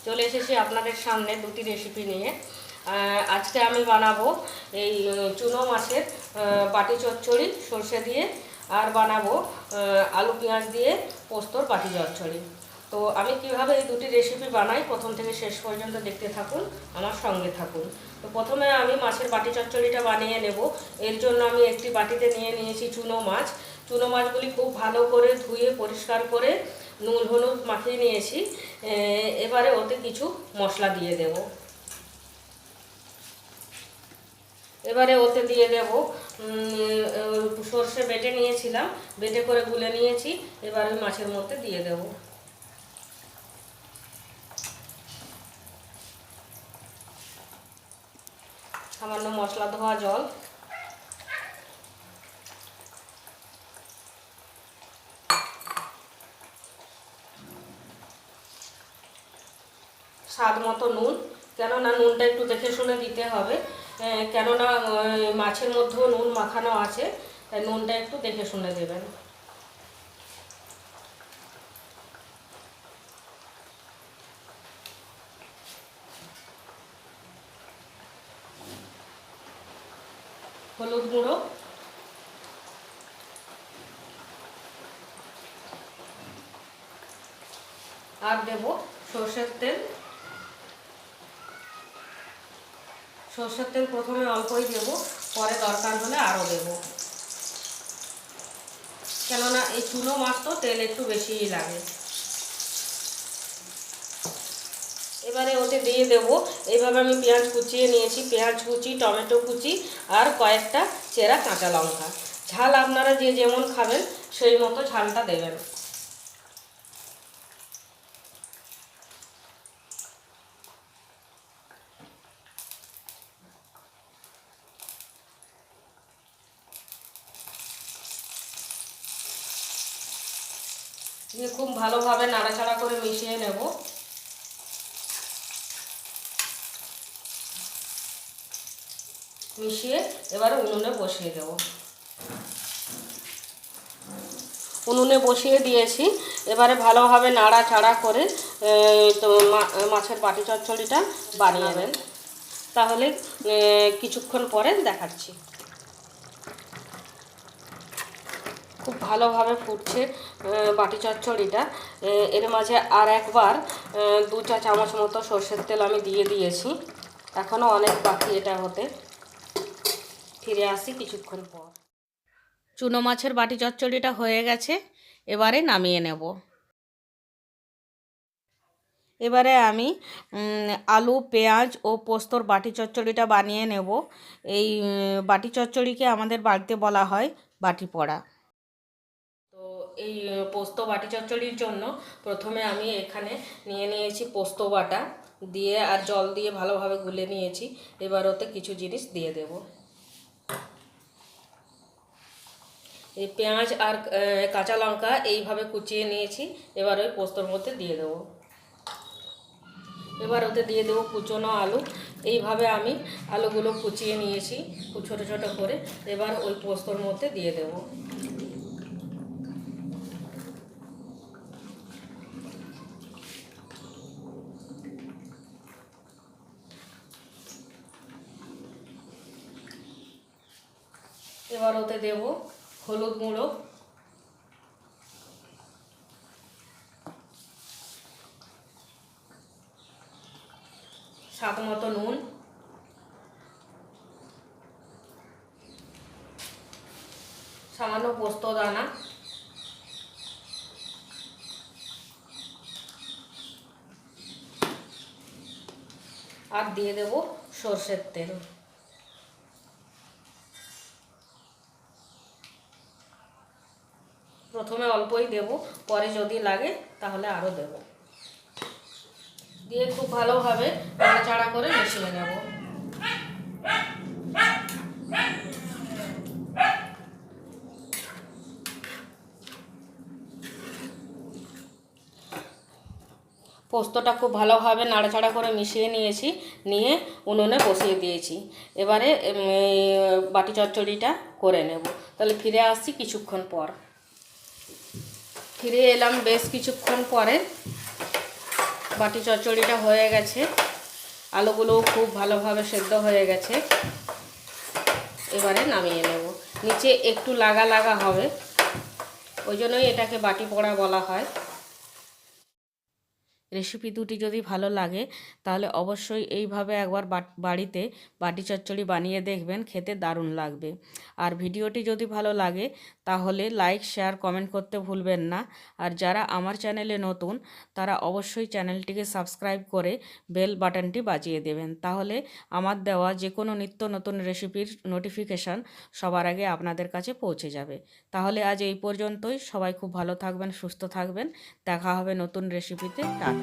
চলে এসেছি আপনাদের সামনে দুটি রেসিপি নিয়ে। আজকে আমি বানাবো এই চুনো মাছের বাটি চচ্চড়ি সর্ষে দিয়ে, আর বানাবো আলু পেঁয়াজ দিয়ে পোস্তর বাটি চচ্চড়ি। তো আমি কিভাবে এই দুটি রেসিপি বানাই প্রথম থেকে শেষ পর্যন্ত দেখতে থাকুন, আমার সঙ্গে থাকুন। তো প্রথমে আমি মাছের বাটি চচ্চড়িটা বানিয়ে নেব। এর জন্য আমি একটি বাটিতে নিয়ে নিয়েছি চুনো মাছ। চুনো মাছগুলি খুব ভালো করে ধুয়ে পরিষ্কার করে নুন হলুদ মাখিয়ে নিয়েছি। এবারে ওতে কিছু মশলা দিয়ে দেব। এবারে ওতে দিয়ে দেব সর্ষে বেটে নিয়েছিলাম, বেটে করে গুলে নিয়েছি। এবার ওই মাছের মধ্যে দিয়ে দেব। সামান্য মশলা ধোয়া জল, স্বাদ মতো নুন, কেননা নুনটা একটু দেখে শুনে দিতে হবে, কেননা মাছের মধ্যেও নুন মাখানো আছে, তাই নুনটা একটু দেখে শুনে দেবেন। হলুদ গুঁড়ো, আর দেব সর্ষের তেল। সর্ষের তেল প্রথমে অল্পই দেব, পরে দরকার হলে আরও দেব, কেননা এই চুনো মাছ তো তেল একটু বেশিই লাগে। এবারে ওতে দিয়ে দেব, এইভাবে আমি পেঁয়াজ কুচিয়ে নিয়েছি, পেঁয়াজ কুচি, টমেটো কুচি আর কয়েকটা চেরা কাঁচা লঙ্কা। ঝাল আপনারা যে যেমন খাবেন সেই মতো ঝালটা দেবেন। দিয়ে খুব ভালোভাবে নাড়াচাড়া করে মিশিয়ে নেব। মিশিয়ে এবারে উনুনে বসিয়ে দেব। উনুনে বসিয়ে দিয়েছি। এবারে ভালোভাবে নাড়াচাড়া করে তো মাছের বাটি চচ্চড়িটা বানিয়ে নেবেন। তাহলে কিছুক্ষণ পরে দেখাচ্ছি। খুব ভালোভাবে ফুটছে বাটি চচ্চড়িটা। এর মাঝে আর একবার 2 চা চামচ মতো সর্ষের তেল আমি দিয়ে দিয়েছি। এখনও অনেক বাকি এটা হতে। ফিরে আসি কিছুক্ষণ পর। চুনো মাছের বাটি চচ্চড়িটা হয়ে গেছে, এবারে নামিয়ে নেব। এবারে আমি আলু পেঁয়াজ ও পোস্তর বাটি চচ্চড়িটা বানিয়ে নেব। এই বাটি চচ্চড়িকে আমাদের বাড়িতে বলা হয় বাটি পোড়া। তো এই পোস্ত বাটি চচ্চড়ির জন্য প্রথমে আমি এখানে নিয়ে নিয়েছি পোস্ত বাটা, দিয়ে আর জল দিয়ে ভালোভাবে গুলে নিয়েছি। এবার ওতে কিছু জিনিস দিয়ে দেব। এই পেঁয়াজ আর কাঁচা লঙ্কা এইভাবে কুচিয়ে নিয়েছি, এবার ওই পোস্তর মধ্যে দিয়ে দেবো। এবার ওতে দিয়ে দেবো কুচনো আলু। এইভাবে আমি আলুগুলো কুচিয়ে নিয়েছি ছোটো ছোটো করে। এবার ওই পোস্তর মধ্যে দিয়ে দেবো। এবার ওতে দেব হলুদ গুঁড়ো, স্বাদ মতো নুন, সামান্য পোস্ত দানা, আর দিয়ে দেব সর্ষের তেল। প্রথমে অল্পই দেব, পরে যদি লাগে তাহলে আরও দেব। দিয়ে খুব ভালোভাবে নাড়াচাড়া করে মিশিয়ে নেব। পোস্তটা খুব ভালোভাবে নাড়াচাড়া করে মিশিয়ে নিয়েছি, নিয়ে উনুনে বসিয়ে দিয়েছি। এবারে বাটি চচ্চড়িটা করে নেব। তাহলে ফিরে আসছি কিছুক্ষণ পর। ফিরে এলাম বেশ কিছুক্ষণ পরে। বাটি চচ্চড়িটা হয়ে গেছে, আলুগুলোও খুব ভালোভাবে সেদ্ধ হয়ে গেছে। এবারে নামিয়ে নেব। নিচে একটু লাগা লাগা হবে, ওই জন্যই এটাকে বাটি পোড়া বলা হয়। রেসিপি দুটি যদি ভালো লাগে তাহলে অবশ্যই এইভাবে একবার বাড়িতে বাটি চচ্চড়ি বানিয়ে দেখবেন, খেতে দারুণ লাগবে। আর ভিডিওটি যদি ভালো লাগে তাহলে লাইক, শেয়ার, কমেন্ট করতে ভুলবেন না। আর যারা আমার চ্যানেলে নতুন তারা অবশ্যই চ্যানেলটিকে সাবস্ক্রাইব করে বেল বাটনটি বাজিয়ে দেবেন, তাহলে আমার দেওয়া যে কোনো নিত্য নতুন রেসিপির নোটিফিকেশান সবার আগে আপনাদের কাছে পৌঁছে যাবে। তাহলে আজ এই পর্যন্তই। সবাই খুব ভালো থাকবেন, সুস্থ থাকবেন। দেখা হবে নতুন রেসিপিতে। টাটা।